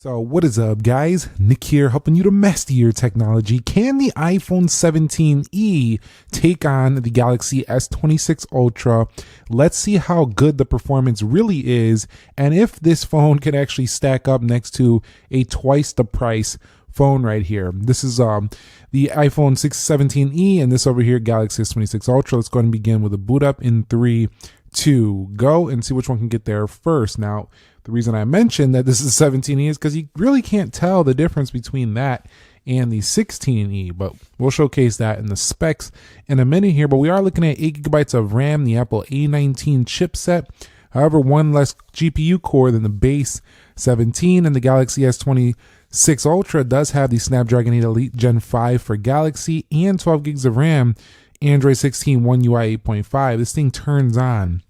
So what is up, guys? Nick here, helping you to master your technology. Can the iPhone 17e take on the Galaxy S26 Ultra? Let's see how good the performance really is, and if this phone can actually stack up next to a twice the price phone right here. This is the iPhone 17e, and this over here, Galaxy S26 Ultra. Let's go ahead and begin with a boot up in 3, 2, go, and see which one can get there first. Now, the reason I mentioned that this is 17e is because you really can't tell the difference between that and the 16e, but we'll showcase that in the specs in a minute here. But we are looking at 8 gigabytes of RAM, the Apple A19 chipset. However, one less GPU core than the base 17, and the Galaxy S26 Ultra does have the Snapdragon 8 Elite Gen 5 for Galaxy and 12 gigs of RAM, Android 16, One UI 8.5. This thing turns on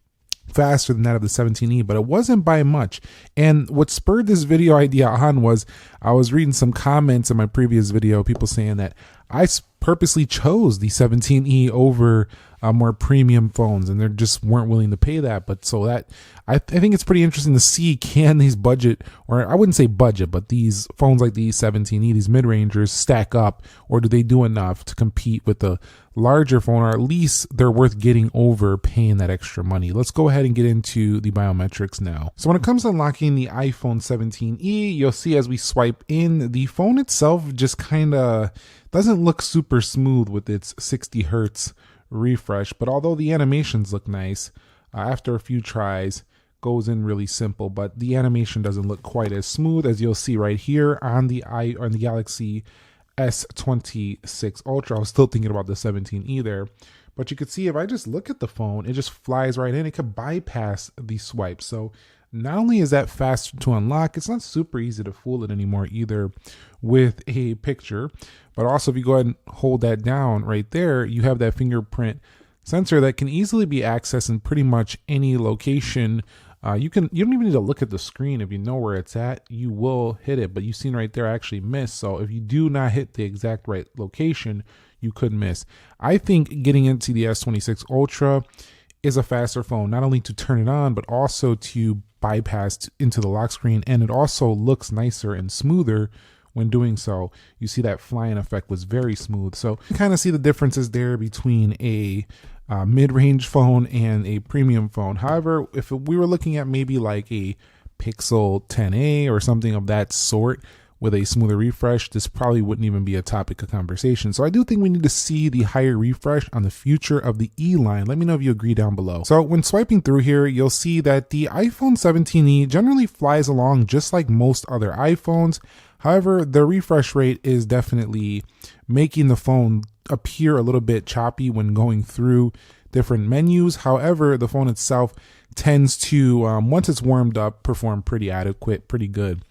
faster than that of the 17e, but it wasn't by much. And what spurred this video idea on was I was reading some comments in my previous video, people saying that I purposely chose the 17e over more premium phones, and they just weren't willing to pay that. But so that I think it's pretty interesting to see, can these budget, or I wouldn't say budget, but these phones like the 17e, these mid-rangers, stack up, or do they do enough to compete with the larger phone, or at least they're worth getting over paying that extra money. Let's go ahead and get into the biometrics now. So when it comes to unlocking the iPhone 17e, you'll see as we swipe in, the phone itself just kind of doesn't look super smooth with its 60 hertz refresh, but although the animations look nice, after a few tries goes in really simple, but the animation doesn't look quite as smooth as you'll see right here on the Galaxy S26 Ultra. I was still thinking about the 17e there, but you could see if I just look at the phone, it just flies right in. It could bypass the swipe. So not only is that faster to unlock, it's not super easy to fool it anymore either with a picture, but also if you go ahead and hold that down right there, you have that fingerprint sensor that can easily be accessed in pretty much any location. You don't even need to look at the screen. If you know where it's at, you will hit it, but you've seen right there I actually missed. So if you do not hit the exact right location, you could miss. I think getting into the S26 Ultra is a faster phone, not only to turn it on, but also to bypass into the lock screen, and it also looks nicer and smoother when doing so. You see that flying effect was very smooth. So you kind of see the differences there between a mid-range phone and a premium phone. However, if we were looking at maybe like a Pixel 10a or something of that sort with a smoother refresh, this probably wouldn't even be a topic of conversation. So I do think we need to see the higher refresh on the future of the E line. Let me know if you agree down below. So when swiping through here, you'll see that the iPhone 17e generally flies along just like most other iPhones. However, the refresh rate is definitely making the phone appear a little bit choppy when going through different menus. However, the phone itself tends to, once it's warmed up, perform pretty adequate, pretty good.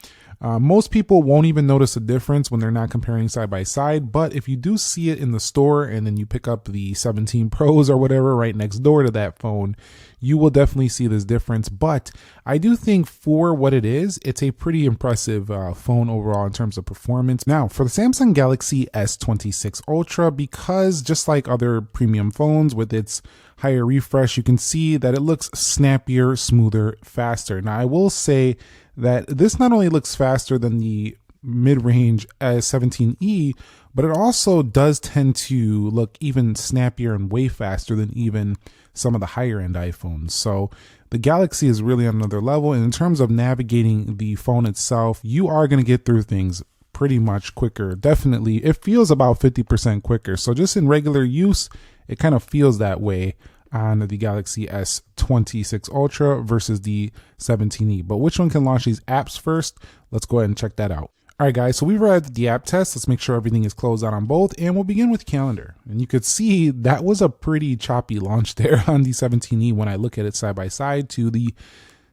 Most people won't even notice a difference when they're not comparing side by side, but if you do see it in the store and then you pick up the 17 Pros or whatever right next door to that phone, you will definitely see this difference. But I do think for what it is, it's a pretty impressive phone overall in terms of performance. Now, for the Samsung Galaxy S26 Ultra, because just like other premium phones with its higher refresh, you can see that it looks snappier, smoother, faster. Now, I will say that this not only looks faster than the mid-range S17e, but it also does tend to look even snappier and way faster than even some of the higher end iPhones. So the Galaxy is really on another level. And in terms of navigating the phone itself, you are going to get through things pretty much quicker. Definitely, it feels about 50% quicker. So just in regular use, it kind of feels that way on the Galaxy S26 Ultra versus the 17e. But which one can launch these apps first? Let's go ahead and check that out. All right, guys, so we've arrived at the app test. Let's make sure everything is closed out on both, and we'll begin with calendar. And you could see that was a pretty choppy launch there on the 17e when I look at it side by side to the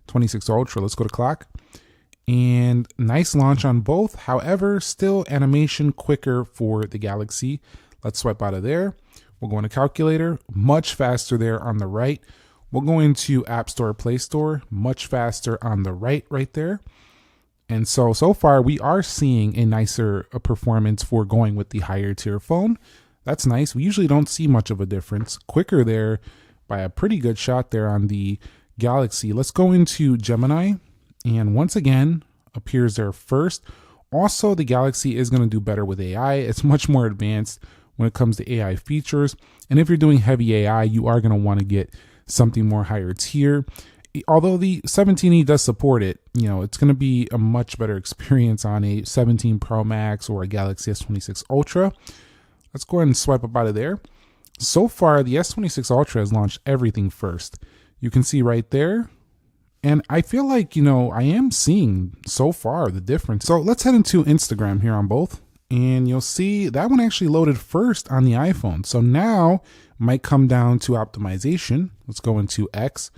26 Ultra. Let's go to clock. And nice launch on both. However, still animation quicker for the Galaxy. Let's swipe out of there. We'll go into calculator, much faster there on the right. We'll go into App Store, Play Store, much faster on the right there. And so far we are seeing a nicer performance for going with the higher tier phone. That's nice. We usually don't see much of a difference. Quicker there by a pretty good shot there on the Galaxy. Let's go into Gemini. And once again, appears there first. Also, the Galaxy is going to do better with AI. It's much more advanced when it comes to AI features. And if you're doing heavy AI, you are going to want to get something more higher tier. Although the 17e does support it, it's going to be a much better experience on a 17 Pro Max or a Galaxy S26 Ultra. Let's go ahead and swipe up out of there. So far, the S26 Ultra has launched everything first. You can see right there. And I feel like, I am seeing so far the difference. So let's head into Instagram here on both. And you'll see that one actually loaded first on the iPhone. So now might come down to optimization. Let's go into X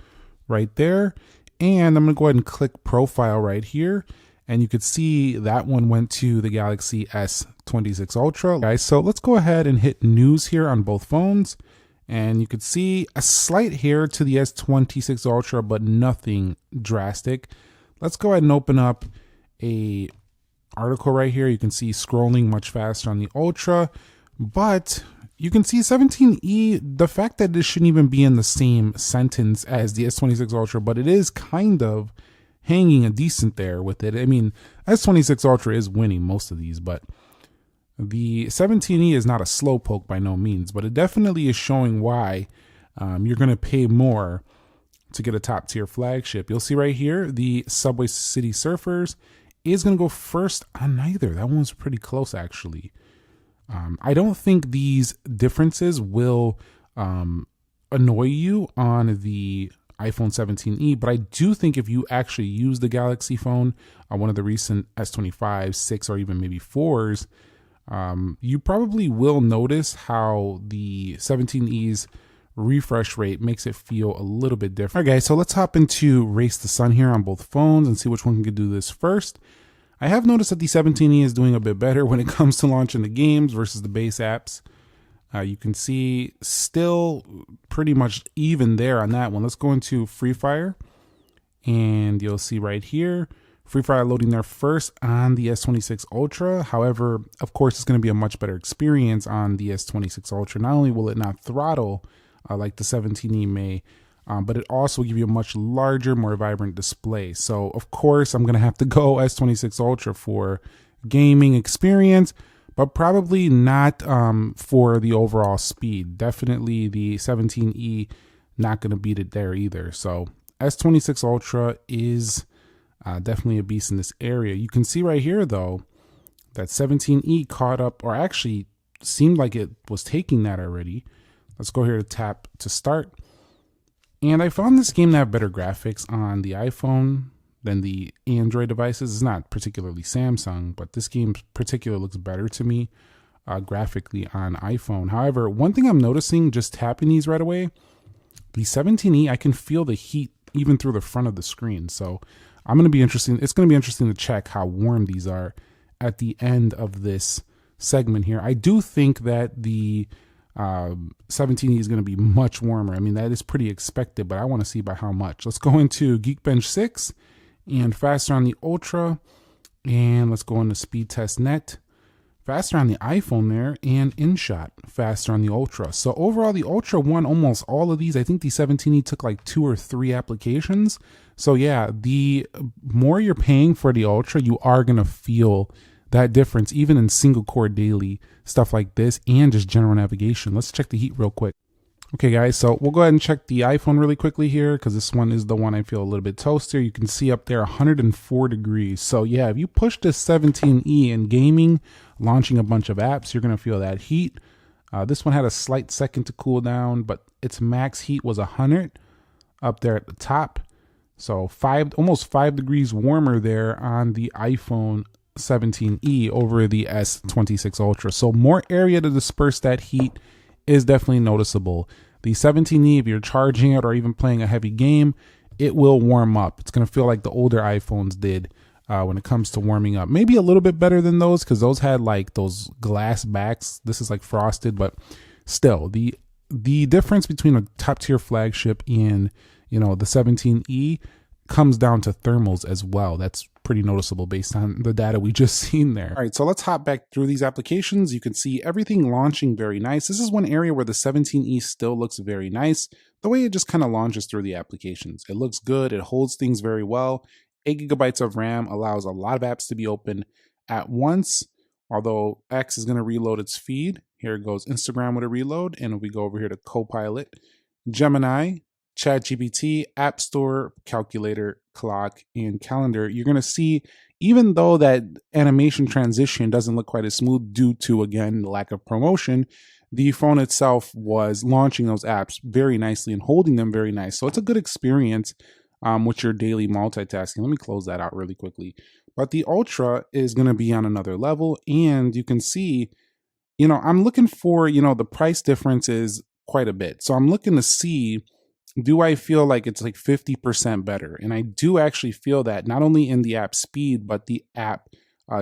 right there. And I'm going to go ahead and click profile right here. And you could see that one went to the Galaxy S26 Ultra. Guys, so let's go ahead and hit news here on both phones. And you could see a slight hair to the S26 Ultra, but nothing drastic. Let's go ahead and open up a article right here. You can see scrolling much faster on the Ultra, but you can see 17e, the fact that this shouldn't even be in the same sentence as the S26 Ultra, but it is kind of hanging a decent there with it. I mean, S26 Ultra is winning most of these, but the 17e is not a slowpoke by no means, but it definitely is showing why you're going to pay more to get a top tier flagship. You'll see right here, the Subway City Surfers is going to go first on neither. That one's pretty close, actually. I don't think these differences will annoy you on the iPhone 17e, but I do think if you actually use the Galaxy phone on one of the recent S25, 6, or even maybe 4s, you probably will notice how the 17e's refresh rate makes it feel a little bit different. All right, guys, so let's hop into Race the Sun here on both phones and see which one can do this first. I have noticed that the 17e is doing a bit better when it comes to launching the games versus the base apps. You can see still pretty much even there on that one. Let's go into Free Fire, and you'll see right here, Free Fire loading there first on the S26 Ultra. However, of course, it's going to be a much better experience on the S26 Ultra. Not only will it not throttle like the 17e may, but it also will give you a much larger, more vibrant display. So, of course, I'm going to have to go S26 Ultra for gaming experience, but probably not for the overall speed. Definitely the 17e not going to beat it there either. So S26 Ultra is definitely a beast in this area. You can see right here, though, that 17e caught up, or actually seemed like it was taking that already. Let's go here to tap to start. And I found this game to have better graphics on the iPhone than the Android devices. It's not particularly Samsung, but this game in particular looks better to me graphically on iPhone. However, one thing I'm noticing just tapping these right away, the 17e, I can feel the heat even through the front of the screen. So I'm going to be interesting. It's going to be interesting to check how warm these are at the end of this segment here. I do think that the 17e is going to be much warmer. I mean, that is pretty expected, but I want to see by how much. Let's go into Geekbench 6 and faster on the Ultra. And let's go into Speed Test Net. Faster on the iPhone there, and InShot faster on the Ultra. So overall, the Ultra won almost all of these. I think the 17e took like 2 or 3 applications. So yeah, the more you're paying for the Ultra, you are going to feel that difference, even in single core daily stuff like this and just general navigation. Let's check the heat real quick. Okay, guys, so we'll go ahead and check the iPhone really quickly here because this one is the one I feel a little bit toastier. You can see up there 104 degrees. So yeah, if you push this 17e in gaming, launching a bunch of apps, you're going to feel that heat. This one had a slight second to cool down, but its max heat was 100 up there at the top. So almost 5 degrees warmer there on the iPhone 17e over the S26 Ultra. So more area to disperse that heat is definitely noticeable. The 17e, if you're charging it or even playing a heavy game, it will warm up. It's going to feel like the older iPhones did when it comes to warming up. Maybe a little bit better than those because those had like those glass backs. This is like frosted, but still the difference between a top tier flagship and the 17e comes down to thermals as well. That's pretty noticeable based on the data we just seen there. All right, so let's hop back through these applications. You can see everything launching very nice. This is one area where the 17e still looks very nice. The way it just kind of launches through the applications. It looks good. It holds things very well. 8 GB of RAM allows a lot of apps to be open at once. Although X is going to reload its feed. Here it goes, Instagram with a reload. And if we go over here to Copilot, Gemini, ChatGPT, App Store, Calculator, Clock, and Calendar, you're going to see, even though that animation transition doesn't look quite as smooth due to, again, the lack of promotion, the phone itself was launching those apps very nicely and holding them very nice. So it's a good experience with your daily multitasking. Let me close that out really quickly. But the Ultra is going to be on another level, and you can see, I'm looking for, the price difference is quite a bit. So I'm looking to see, do I feel like it's like 50% better? And I do actually feel that, not only in the app speed, but the app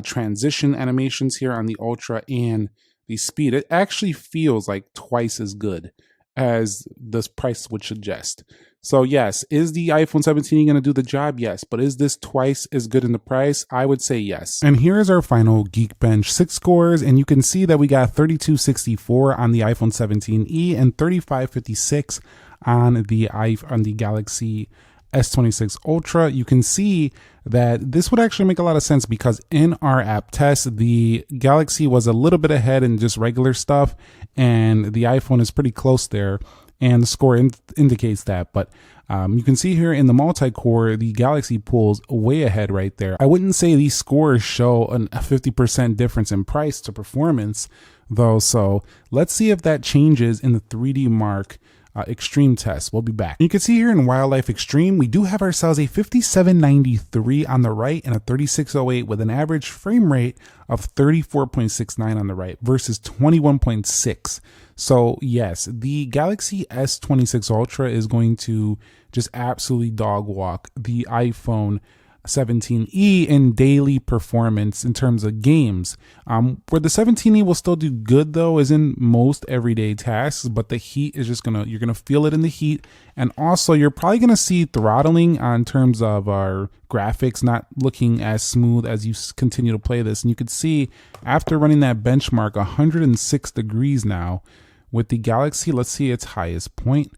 transition animations here on the Ultra and the speed. It actually feels like twice as good as this price would suggest. So yes, is the iPhone 17 going to do the job? Yes. But is this twice as good in the price? I would say yes. And here's our final Geekbench 6 scores. And you can see that we got 3264 on the iPhone 17e and 3556 on the Galaxy S26 Ultra. You can see that this would actually make a lot of sense, because in our app test, the Galaxy was a little bit ahead in just regular stuff, and the iPhone is pretty close there, and the score indicates that. But you can see here in the multi-core, the Galaxy pulls way ahead right there. I wouldn't say these scores show a 50% difference in price to performance, though. So let's see if that changes in the 3D Mark Extreme test. We'll be back. You can see here in Wildlife Extreme, we do have ourselves a 5793 on the right and a 3608 with an average frame rate of 34.69 on the right versus 21.6. So yes, the Galaxy S26 Ultra is going to just absolutely dog walk the iPhone 17e in daily performance in terms of games. Where the 17e will still do good though is in most everyday tasks, but the heat is just you're gonna feel it in the heat. And also you're probably gonna see throttling on terms of our graphics not looking as smooth as you continue to play this. And you can see after running that benchmark 106 degrees now with the Galaxy. Let's see its highest point.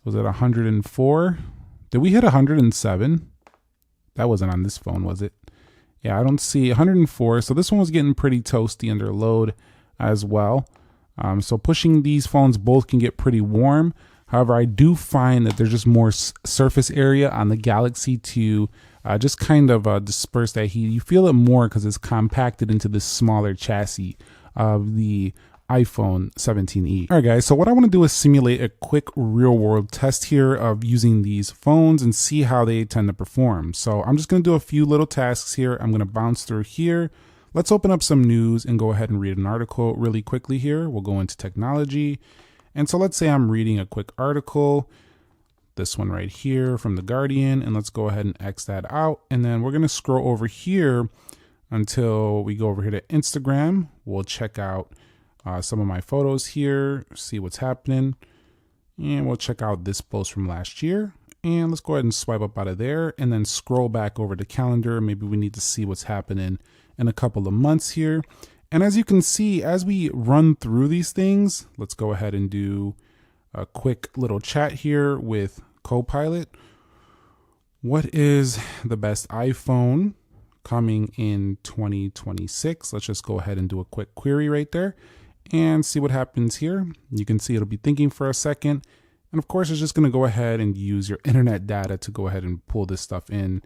Was it 104? Did we hit 107? That wasn't on this phone, was it? Yeah, I don't see 104. So this one was getting pretty toasty under load as well. So pushing these phones both can get pretty warm. However, I do find that there's just more surface area on the Galaxy to just kind of disperse that heat. You feel it more because it's compacted into this smaller chassis of the iPhone 17e. All right, guys, so what I want to do is simulate a quick real world test here of using these phones and see how they tend to perform. So I'm just going to do a few little tasks here. I'm going to bounce through here. Let's open up some news and go ahead and read an article really quickly here. We'll go into technology. And so let's say I'm reading a quick article, this one right here from The Guardian, and let's go ahead and X that out. And then we're going to scroll over here until we go over here to Instagram. We'll check out some of my photos here, see what's happening, and we'll check out this post from last year. And let's go ahead and swipe up out of there and then scroll back over to calendar. Maybe we need to see what's happening in a couple of months here. And as you can see, as we run through these things, let's go ahead and do a quick little chat here with Copilot. What is the best iPhone coming in 2026? Let's just go ahead and do a quick query right there and see what happens here. You can see it'll be thinking for a second. And of course, it's just going to go ahead and use your internet data to go ahead and pull this stuff in.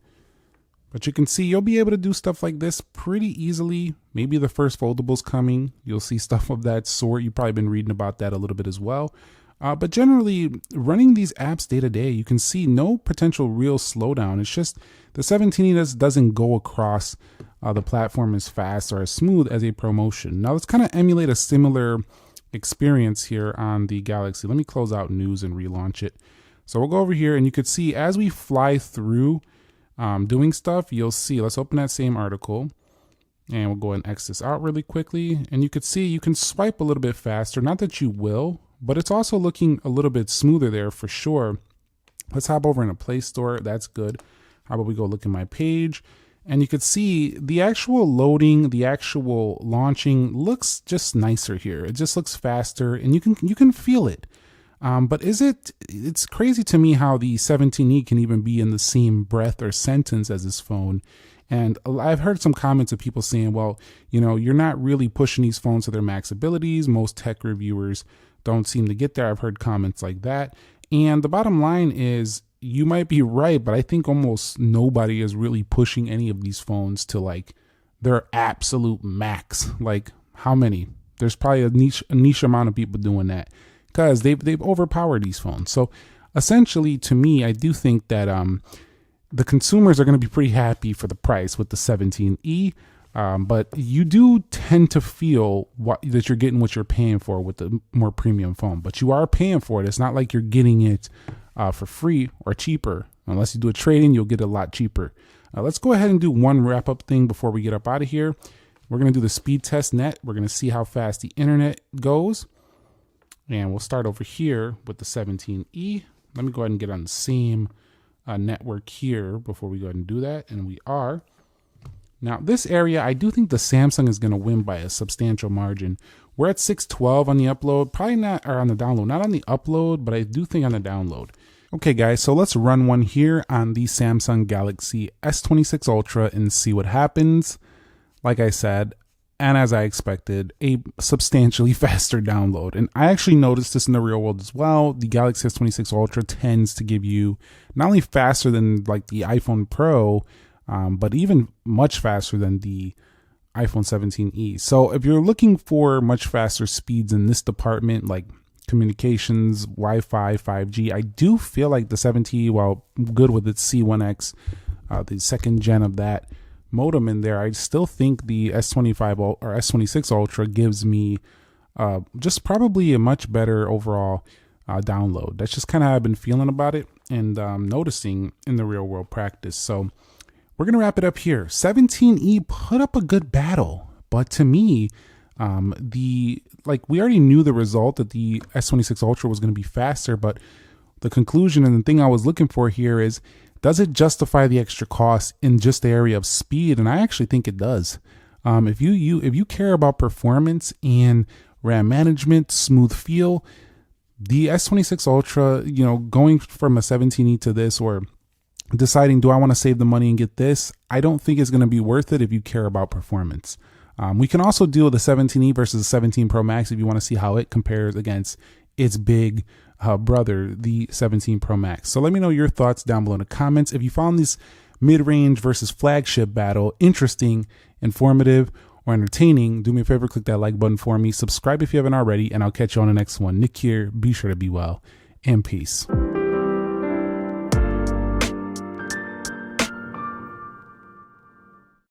But you can see you'll be able to do stuff like this pretty easily. Maybe the first foldable's coming. You'll see stuff of that sort. You've probably been reading about that a little bit as well. But generally, running these apps day to day, you can see no potential real slowdown. It's just the 17 doesn't go across the platform as fast or as smooth as a ProMotion. Now let's kind of emulate a similar experience here on the Galaxy. Let me close out news and relaunch it. So we'll go over here and you could see as we fly through doing stuff, you'll see, let's open that same article and we'll go ahead and X this out really quickly. And you could see you can swipe a little bit faster. Not that you will, but it's also looking a little bit smoother there for sure. Let's hop over in a Play Store. That's good. How about we go look at my page? And you could see the actual loading, the actual launching looks just nicer here. It just looks faster and you can feel it. But it's crazy to me how the 17E can even be in the same breath or sentence as this phone. And I've heard some comments of people saying, well, you're not really pushing these phones to their max abilities. Most tech reviewers don't seem to get there. I've heard comments like that. And the bottom line is, you might be right, but I think almost nobody is really pushing any of these phones to like their absolute max. Like how many? There's probably a niche amount of people doing that because they've overpowered these phones. So essentially, to me, I do think that the consumers are going to be pretty happy for the price with the 17E. But you do tend to feel that you're getting what you're paying for with the more premium phone. But you are paying for it. It's not like you're getting it for free or cheaper. Unless you do a trade-in, you'll get it a lot cheaper. Let's go ahead and do one wrap-up thing before we get up out of here. We're going to do the speed test net. We're going to see how fast the internet goes. And we'll start over here with the 17E. Let me go ahead and get on the same network here before we go ahead and do that. And we are. Now, this area, I do think the Samsung is going to win by a substantial margin. We're at 612 on the upload, probably not, or on the download, not on the upload, but I do think on the download. Okay, guys, so let's run one here on the Samsung Galaxy S26 Ultra and see what happens. Like I said, and as I expected, a substantially faster download. And I actually noticed this in the real world as well. The Galaxy S26 Ultra tends to give you not only faster than like the iPhone Pro, but even much faster than the iPhone 17e. So if you're looking for much faster speeds in this department, like communications, Wi-Fi, 5G, I do feel like the 17e, while good with its C1X, the second gen of that modem in there, I still think the S25 or S26 Ultra gives me just probably a much better overall download. That's just kind of how I've been feeling about it and noticing in the real world practice. So we're going to wrap it up here. 17E put up a good battle, but to me, we already knew the result that the S26 Ultra was going to be faster, but the conclusion and the thing I was looking for here is, does it justify the extra cost in just the area of speed? And I actually think it does. If you care about performance and RAM management, smooth feel, the S26 Ultra, going from a 17E to this, or deciding, do I want to save the money and get this? I don't think it's going to be worth it if you care about performance. We can also deal with the 17E versus the 17 Pro Max if you want to see how it compares against its big brother, the 17 Pro Max. So let me know your thoughts down below in the comments. If you found this mid-range versus flagship battle interesting, informative, or entertaining, do me a favor, click that like button for me. Subscribe if you haven't already, and I'll catch you on the next one. Nick here. Be sure to be well, and peace.